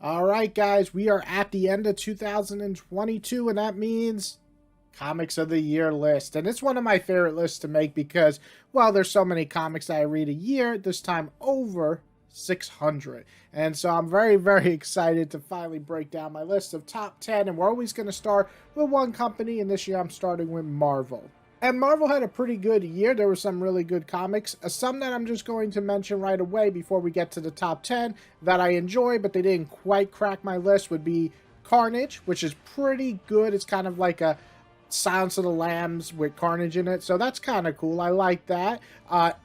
All right, guys, we are at the end of 2022, and that means Comics of the Year list. And it's one of my favorite lists to make because, well, there's so many comics that I read a year, this time over 600. And so I'm very, very excited to finally break down my list of top 10. And we're always going to start with one company, and this year I'm starting with Marvel. And Marvel had a pretty good year. There were some really good comics. Some that I'm just going to mention right away before we get to the top 10 that I enjoy, but they didn't quite crack my list, would be Carnage, which is pretty good. It's kind of like a Silence of the Lambs with Carnage in it, so that's kind of cool. I like that.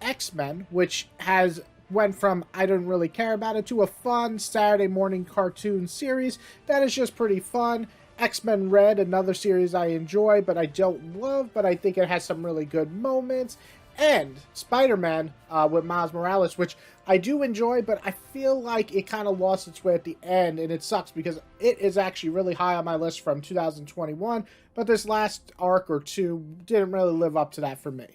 X-Men, which has went from I didn't really care about it to a fun Saturday morning cartoon series that is just pretty fun. X-Men Red, another series I enjoy, but I don't love, but I think it has some really good moments. And Spider-Man with Miles Morales, which I do enjoy, but I feel like it kind of lost its way at the end, and it sucks because it is actually really high on my list from 2021, but this last arc or two didn't really live up to that for me.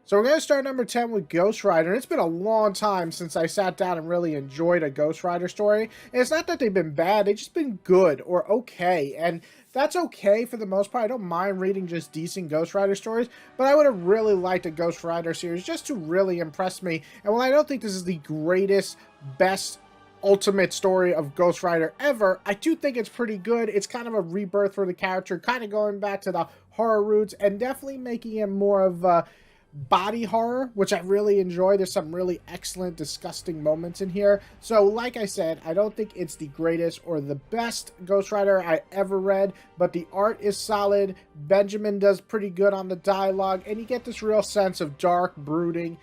So we're going to start number 10 with Ghost Rider. And it's been a long time since I sat down and really enjoyed a Ghost Rider story. And it's not that they've been bad, they've just been good or okay. And that's okay for the most part. I don't mind reading just decent Ghost Rider stories, but I would have really liked a Ghost Rider series just to really impress me. And while I don't think this is the greatest, best ultimate story of Ghost Rider ever, I do think it's pretty good. It's kind of a rebirth for the character, kind of going back to the horror roots and definitely making him more of a body horror, which I really enjoy. There's some really excellent, disgusting moments in here. So, like I said, I don't think it's the greatest or the best Ghost Rider I ever read, but the art is solid. Benjamin does pretty good on the dialogue, and you get this real sense of dark, brooding,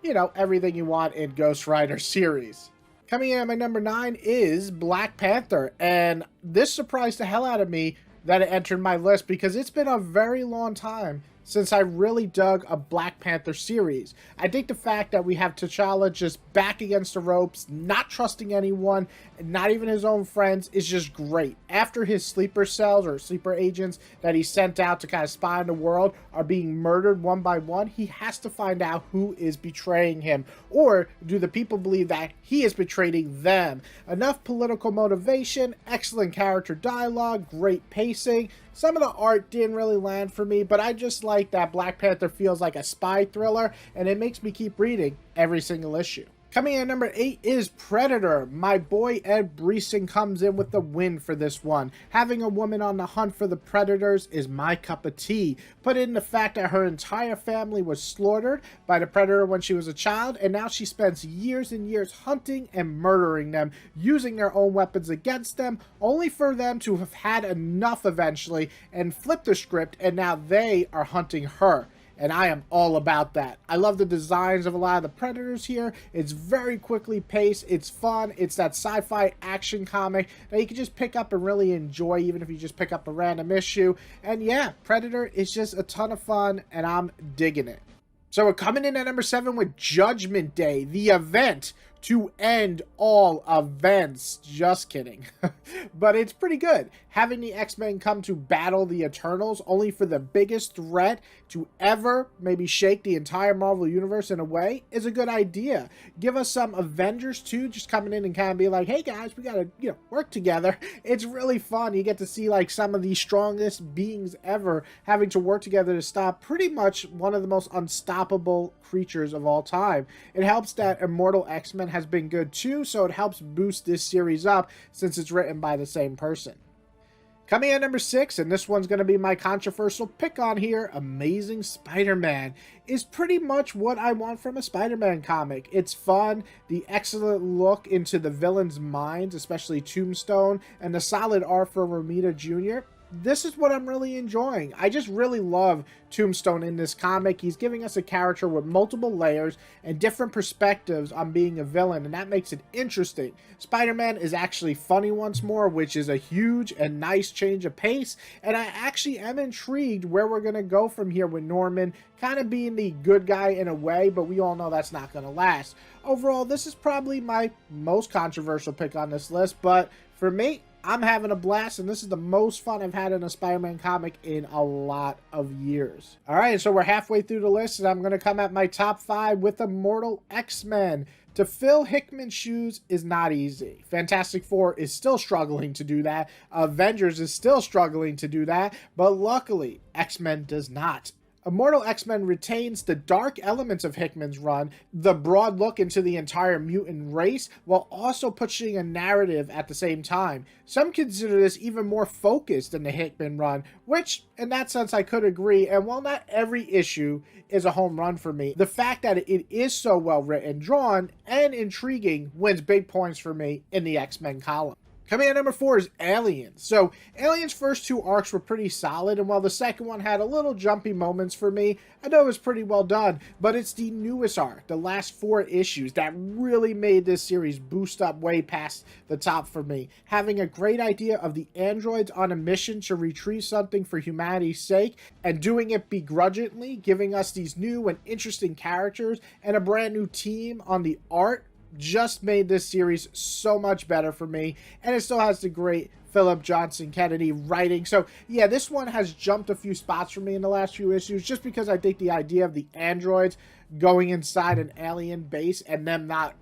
you know, everything you want in Ghost Rider series. Coming in at my number 9 is Black Panther, and this surprised the hell out of me that it entered my list because it's been a very long time since I really dug a Black Panther series. I think the fact that we have T'Challa just back against the ropes, not trusting anyone, not even his own friends, is just great. After his sleeper cells or sleeper agents that he sent out to kind of spy on the world are being murdered one by one, he has to find out who is betraying him. Or do the people believe that he is betraying them? Enough political motivation, excellent character dialogue, great pacing. Some of the art didn't really land for me, but I just like that Black Panther feels like a spy thriller, and it makes me keep reading every single issue. Coming in at number 8 is Predator. My boy Ed Brisson comes in with the win for this one. Having a woman on the hunt for the predators is my cup of tea. Put in the fact that her entire family was slaughtered by the predator when she was a child, and now she spends years and years hunting and murdering them, using their own weapons against them, only for them to have had enough eventually and flip the script, and now they are hunting her. And I am all about that. I love the designs of a lot of the Predators here. It's very quickly paced. It's fun. It's that sci-fi action comic that you can just pick up and really enjoy, even if you just pick up a random issue. And yeah, Predator is just a ton of fun, and I'm digging it. So we're coming in at number 7 with Judgment Day, the event to end all events. Just kidding. But it's pretty good. Having the X-Men come to battle the Eternals only for the biggest threat to ever maybe shake the entire Marvel Universe in a way is a good idea. Give us some Avengers too, just coming in and kind of be like, hey guys, we gotta, work together. It's really fun. You get to see like some of the strongest beings ever having to work together to stop pretty much one of the most unstoppable creatures of all time. It helps that Immortal X-Men has been good too, so it helps boost this series up since it's written by the same person. Coming at number 6, and this one's going to be my controversial pick on here, Amazing Spider-Man is pretty much what I want from a Spider-Man comic. It's fun, the excellent look into the villain's minds, especially Tombstone, and the solid art for Romita Jr. This is what I'm really enjoying. I just really love Tombstone in this comic. He's giving us a character with multiple layers and different perspectives on being a villain, and that makes it interesting. Spider-Man is actually funny once more, which is a huge and nice change of pace, and I actually am intrigued where we're going to go from here with Norman kind of being the good guy in a way, but we all know that's not going to last. Overall, this is probably my most controversial pick on this list, but for me, I'm having a blast, and this is the most fun I've had in a Spider-Man comic in a lot of years. All right, so we're halfway through the list, and I'm going to come at my top 5 with Immortal X-Men. To fill Hickman's shoes is not easy. Fantastic Four is still struggling to do that. Avengers is still struggling to do that. But luckily, X-Men does not. Immortal X-Men retains the dark elements of Hickman's run, the broad look into the entire mutant race, while also pushing a narrative at the same time. Some consider this even more focused than the Hickman run, which, in that sense, I could agree, and while not every issue is a home run for me, the fact that it is so well written, drawn, and intriguing wins big points for me in the X-Men column. Coming at number 4 is Aliens. So, Aliens' first 2 arcs were pretty solid, and while the second one had a little jumpy moments for me, I know it was pretty well done, but it's the newest arc, the last 4 issues, that really made this series boost up way past the top for me. Having a great idea of the androids on a mission to retrieve something for humanity's sake, and doing it begrudgingly, giving us these new and interesting characters, and a brand new team on the art, just made this series so much better for me, and it still has the great Philip Johnson Kennedy writing. So yeah, this one has jumped a few spots for me in the last few issues, just because I think the idea of the androids going inside an alien base and them not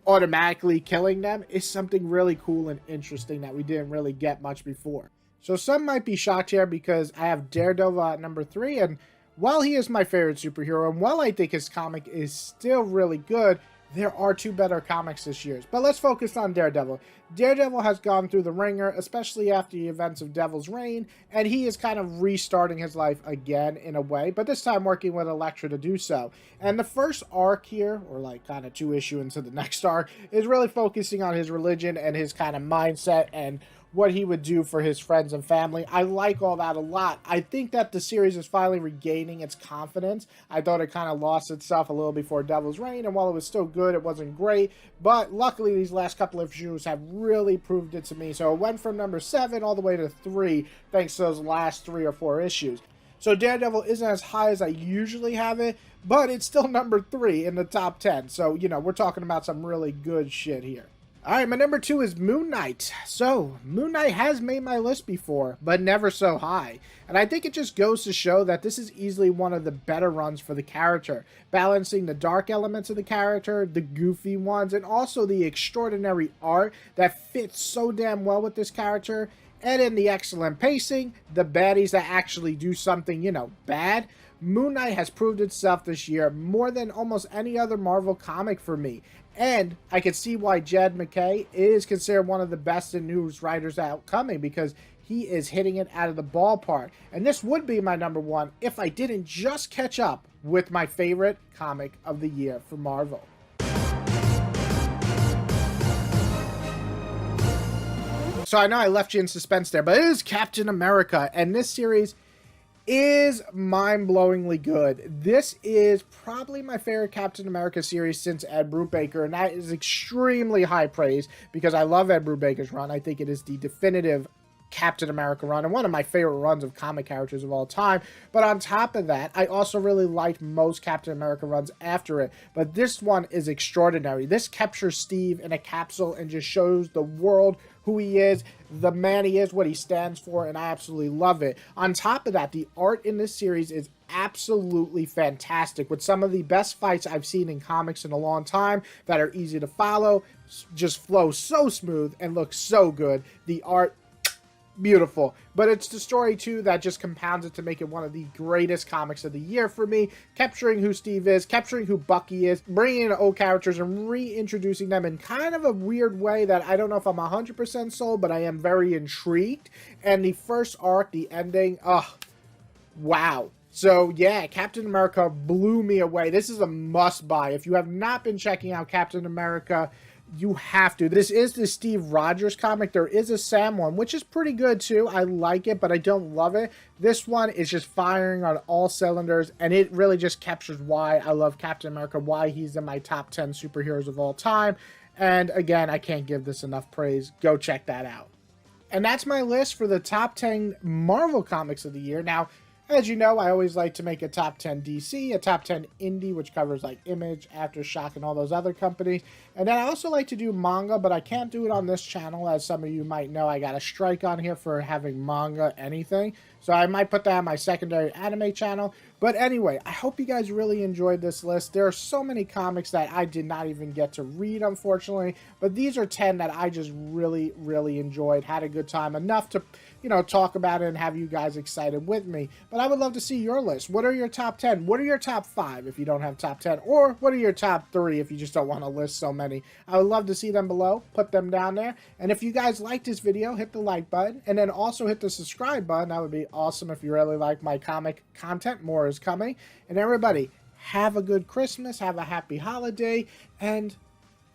automatically killing them is something really cool and interesting that we didn't really get much before. So some might be shocked here because I have Daredevil at number 3, and while he is my favorite superhero, and while I think his comic is still really good, there are 2 better comics this year. But let's focus on Daredevil. Daredevil has gone through the ringer, especially after the events of Devil's Reign, and he is kind of restarting his life again in a way, but this time working with Elektra to do so. And the first arc here, or like kind of 2 issue into the next arc, is really focusing on his religion and his kind of mindset and what he would do for his friends and family. I like all that a lot. I think that the series is finally regaining its confidence. I thought it kind of lost itself a little before Devil's Reign, and while it was still good, it wasn't great. But luckily, these last couple of issues have really proved it to me. So it went from number 7 all the way to 3, thanks to those last 3 or 4 issues. So Daredevil isn't as high as I usually have it, but it's still number 3 in the top 10. So, you know, we're talking about some really good shit here. Alright, my number 2 is Moon Knight. So, Moon Knight has made my list before, but never so high. And I think it just goes to show that this is easily one of the better runs for the character, balancing the dark elements of the character, the goofy ones, and also the extraordinary art that fits so damn well with this character, and in the excellent pacing, the baddies that actually do something, you know, bad. Moon Knight has proved itself this year more than almost any other Marvel comic for me. And I can see why Jed MacKay is considered one of the best and newest writers outcoming, because he is hitting it out of the ballpark. And this would be my number 1 if I didn't just catch up with my favorite comic of the year for Marvel. So I know I left you in suspense there, but it is Captain America, and this series is mind-blowingly good. This is probably my favorite Captain America series since Ed Brubaker, and that is extremely high praise because I love Ed Brubaker's run. I think it is the definitive Captain America run and one of my favorite runs of comic characters of all time. But on top of that, I also really liked most Captain America runs after it, but this one is extraordinary. This captures Steve in a capsule and just shows the world who he is, the man he is, what he stands for, and I absolutely love it. On top of that, the art in this series is absolutely fantastic, with some of the best fights I've seen in comics in a long time that are easy to follow, just flow so smooth and look so good. The art, beautiful. But it's the story too that just compounds it to make it one of the greatest comics of the year for me, capturing who Steve is, capturing who Bucky is, bringing in old characters and reintroducing them in kind of a weird way that I don't know if I'm 100% sold, but I am very intrigued. And the first arc, the ending, wow. So yeah, Captain America blew me away. This is a must buy. If you have not been checking out Captain America, you have to. This is the Steve Rogers comic. There is a Sam one, which is pretty good too. I like it, but I don't love it. This one is just firing on all cylinders, and it really just captures why I love Captain America, why he's in my top 10 superheroes of all time. And again, I can't give this enough praise. Go check that out. And that's my list for the top 10 Marvel comics of the year. Now, as you know, I always like to make a top 10 DC, a top 10 indie, which covers like Image, Aftershock, and all those other companies. And then I also like to do manga, but I can't do it on this channel. As some of you might know, I got a strike on here for having manga anything. So I might put that on my secondary anime channel. But anyway, I hope you guys really enjoyed this list. There are so many comics that I did not even get to read, unfortunately, but these are 10 that I just really, really enjoyed, had a good time, enough to, talk about it and have you guys excited with me. But I would love to see your list. What are your top 10? What are your top 5 if you don't have top 10? Or what are your top 3 if you just don't want to list so many? I would love to see them below. Put them down there. And if you guys like this video, hit the like button and then also hit the subscribe button. That would be awesome if you really like my comic content. More is coming. And everybody, have a good Christmas, have a happy holiday, and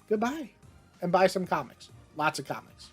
goodbye. And buy some comics. Lots of comics.